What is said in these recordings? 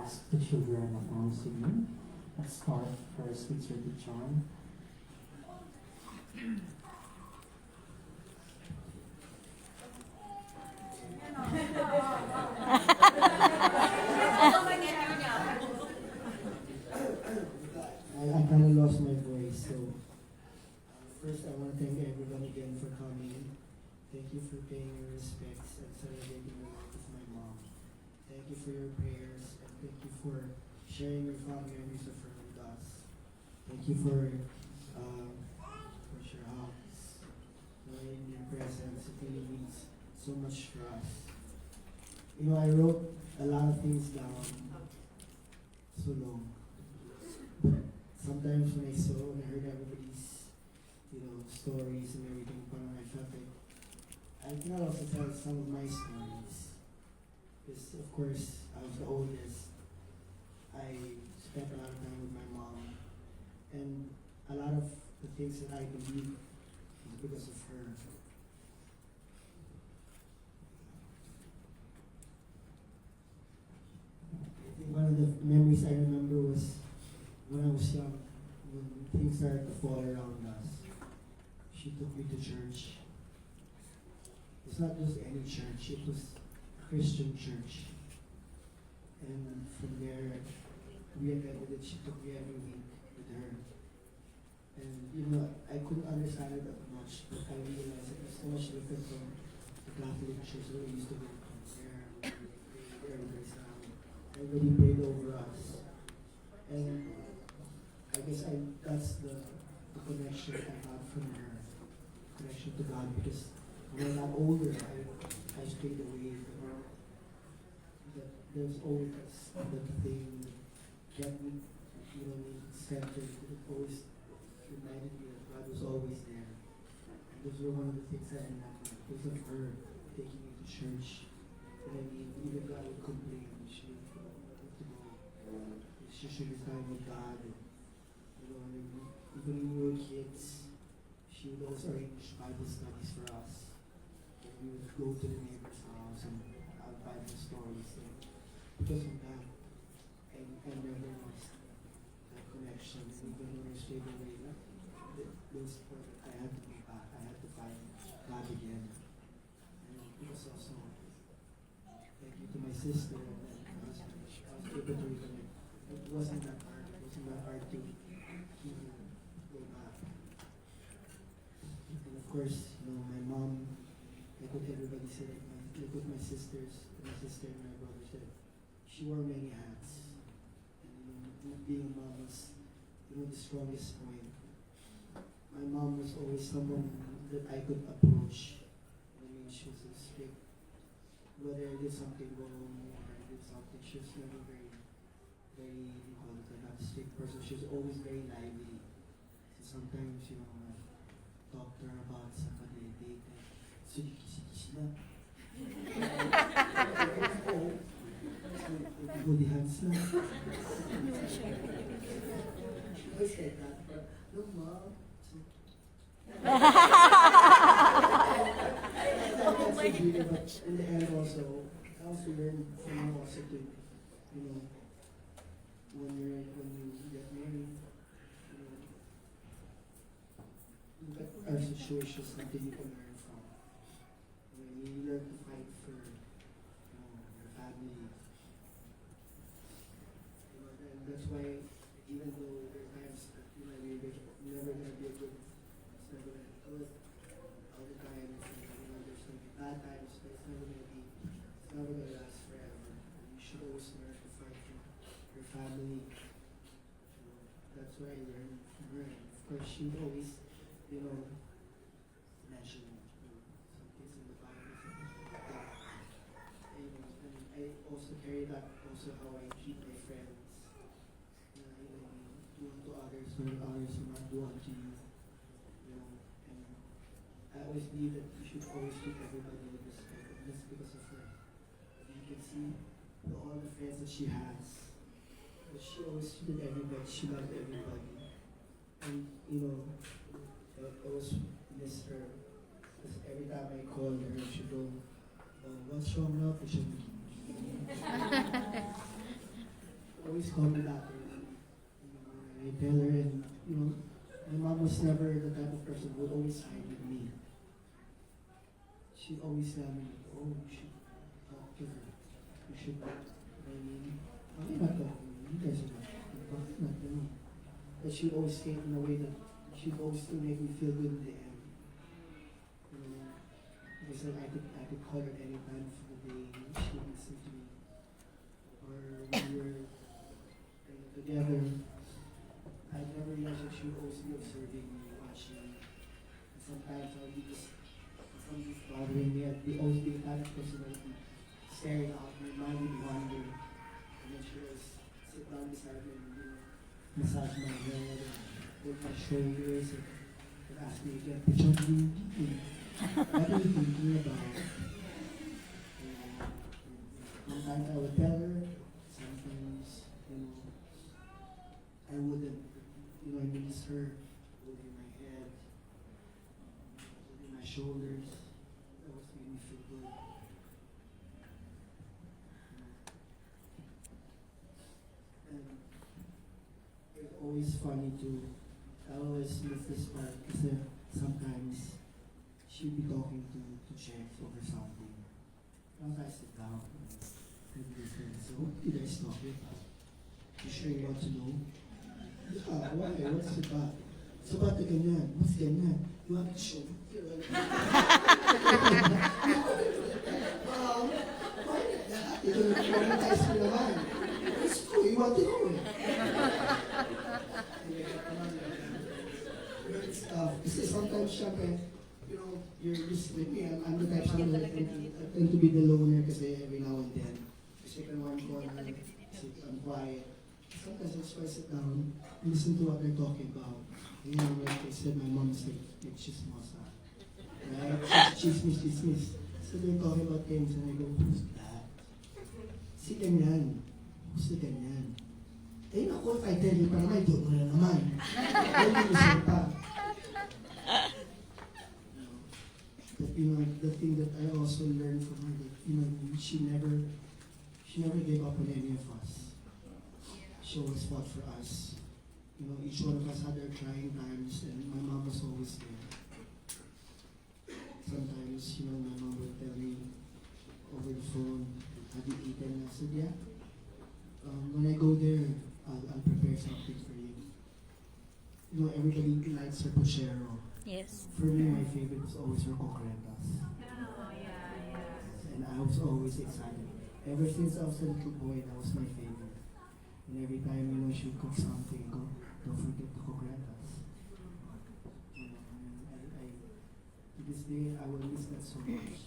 ask the children singing. Let's start first with Sir Pichon. I kind of lost my voice, so first I want to thank everyone again for coming. Thank you for paying your respects and celebrating the life of my mom. Thank you for your prayers and thank you for sharing your fond memories of her with us. Thank you for your hugs. In your presence, it really means so much for us. You know, I wrote a lot of things down so long. But sometimes when I heard everybody's, stories and everything, I felt like I can also tell some of my stories. Because of course I was the oldest. I spent a lot of time with my mom, and a lot of the things that I believe is because of her. I think one of the memories I remember was when I was young, when things started to fall around us. She took me to church. It's not just any church, it was a Christian church. And from there, we attended it. She took me every week with her. And I couldn't understand it that much, but I realized it was so much different from the Catholic church that we used to go to. There, everybody prayed over us. And I guess that's the connection I got from her, connection to God, because when I got older, I strayed away from her. That there's always that thing that kept me, centered. It always reminded me that God was always there. And those were one of the things I remember, because of her taking me to church. And even God would complain, she would have to go. She should be time with God. Even when we were kids, she would always arrange Bible studies for us. And we would go to the neighbor's house and have Bible stories. And because of that, I never lost that connection. Even when I stayed away, I had to be back. I had to find God again. And it was also thank you to my sister and my husband. I was able to reconnect. It wasn't that hard. It wasn't that hard to go back. And of course, my mom, like what everybody said, like what my sister and my brother said, she wore many hats. And being a mom was, the strongest point. My mom was always someone that I could approach. She was so strict. Whether I did something wrong or I did something, she was never very, not a strict person. She was always very lively. So sometimes, I talk to her about somebody I dated. So kisi-kisi na. Body hands na. She always said that, but no, Mom. But in the end also, I also learned from her also to, when you get married, look at our situations, something you can learn from. You learn to fight for your family. And that's why even though there are times that you're never going to be a good, it's never going to do it all the time. There's going to be bad times, but it's never going to last forever. And you should always learn to fight for your family. That's what I learned from her. And of course, she would always, mention some things in the Bible. And I also carry that also how I treat my friends. Do unto others what others will not do unto you. And I always believe that you should always treat everybody with respect. And that's because of her. You can see all the friends that she has. But she always treated everybody. She loved everybody. And I always miss her. Because every time I call her, she'd go, "Oh, what's wrong now, Pichon?" call me Doctor. I tell her, and my mom was never the type of person who would always hide with me. She'd always tell me, oh, you should talk to her. You should talk to her. I mean, I'm not talking. You guys are not to me. But she'd always say it in a way that she'd always still make me feel good in the end. Because I could call her any time for the day. She would listen to me. Or when we were together, I never realized that she would always be observing me, watching me. And sometimes I would be just, somebody's bothering me, I'd be always be the kind of person that would be staring out, my mind would wander. And then she would always sit down beside me and, massage my head and hold my shoulders and ask me again, Pichon, what are you thinking about? Sometimes I would tell her, sometimes, I wouldn't. I miss her holding my head, holding my shoulders. That always made me feel good. And it's always funny too. I always miss this part because sometimes she'd be talking to Cheska over something. Once I sit down and listen, so what did I stop it? You sure you want to know? Yeah, why? What's it about? It's about the ganyan. What's ganyan? You want to show me? Why did that? Traumatized me naman. It's true, you want to know it. Weird stuff. Kasi sometimes, syempre, you're just like me. I'm the type of that I tend to be the loner kasi every now and then. Kasi in one corner, I'm quiet. Sometimes I just sit down and listen to what they're talking about. Like I said, my mom's like chismosa. Right? Chismis. So they're talking about things and I go, who's that? Si ganyan. Who's the ganyan? Eh, naku, if I tell you, parang I don't know na naman. Hindi mo pa. But the thing that I also learned from her, that she never gave up on any of us. She always fought for us. Each one of us had our trying times, and my mom was always there. Sometimes, my mom would tell me over the phone, have you eaten? I said, yeah. When I go there, I'll prepare something for you. Everybody likes her puchero. Yes. For me, my favorite was always her concretas. And I was always excited. Ever since I was a little boy, that was my favorite. And every time, she would cook something, don't forget the concretas. To this day, I will miss that so much.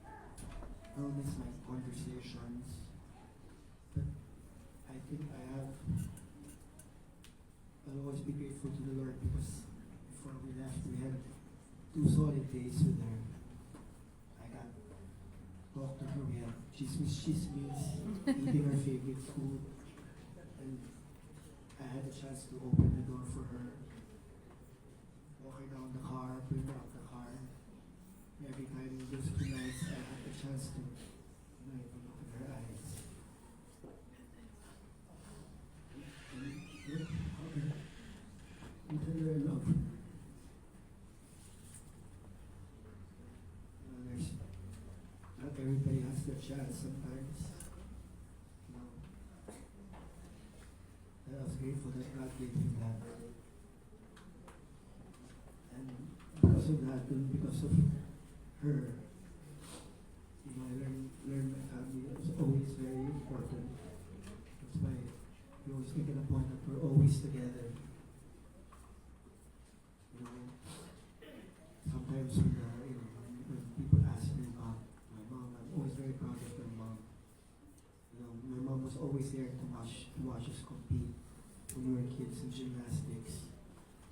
I will miss my conversations. But I think I'll always be grateful to the Lord because before we left, we had 2 solid days with her. I got talked to her, we had chismis, eating her favorite food. And I had a chance to open the door for her, walk her down the car, bring her out the car. Every time it was 2 nights, I had the chance to look in her eyes. And tell her I love her. Not everybody has that chance sometimes. I was grateful that God gave me that. And because of that, and because of her, I learned my family was always very important. That's why we always make it a point that we're always together. Sometimes when people ask me about my mom, I'm always very proud of my mom. My mom was always there to watch us compete. When we were kids in gymnastics,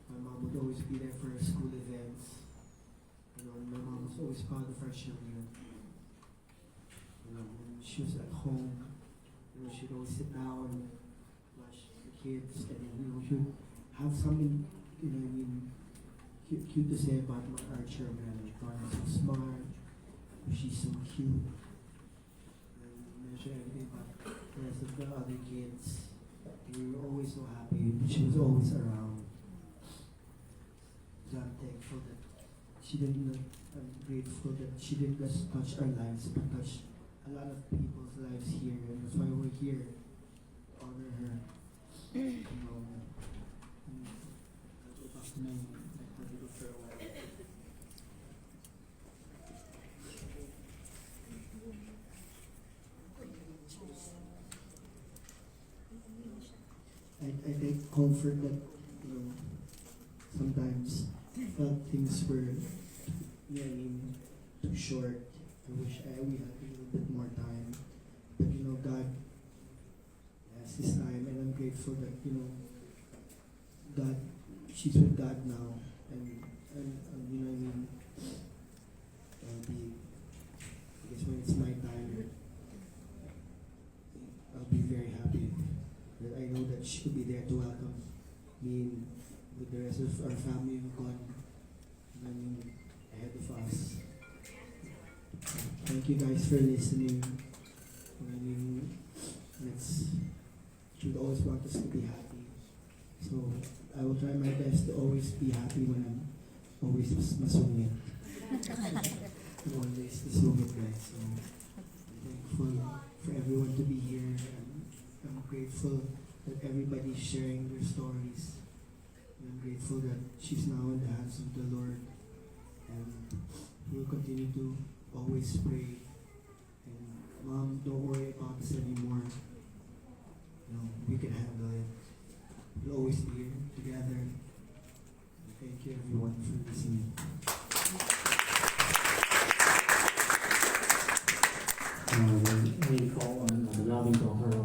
my mom would always be there for our school events. My mom was always proud of our children. When she was at home, she'd always sit down, watch the kids, and then she would have something, cute to say about our children. Like, Tara's so smart, she's so cute, and mention everything about the rest of the other kids. We were always so happy. She was always around. So I'm thankful that she didn't. I'm grateful that she didn't just touch our lives, but touch a lot of people's lives here, and that's why we're here to honor her. You know, and I'll go back to my political for a while. I take comfort that, you know, sometimes felt things were, you know, I mean, too short. I wish we had a little bit more time. But you know, God has His time, and I'm grateful that, you know, God, she's with God now, and you know what I mean. I guess when it's my time, I'll be very happy that I know that she will be there to welcome me and with the rest of our family and God, I mean, ahead of us. Thank you guys for listening. I mean, should always want us to be happy. So I will try my best to always be happy when I'm always masungit. I'm always masungit, guys. So I'm thankful for everyone to be here. I'm grateful that everybody's sharing their stories. And I'm grateful that she's now in the hands of the Lord. And we'll continue to always pray. And Mom, don't worry about this anymore. You know, we can handle it. We'll always be here together. And thank you everyone for listening.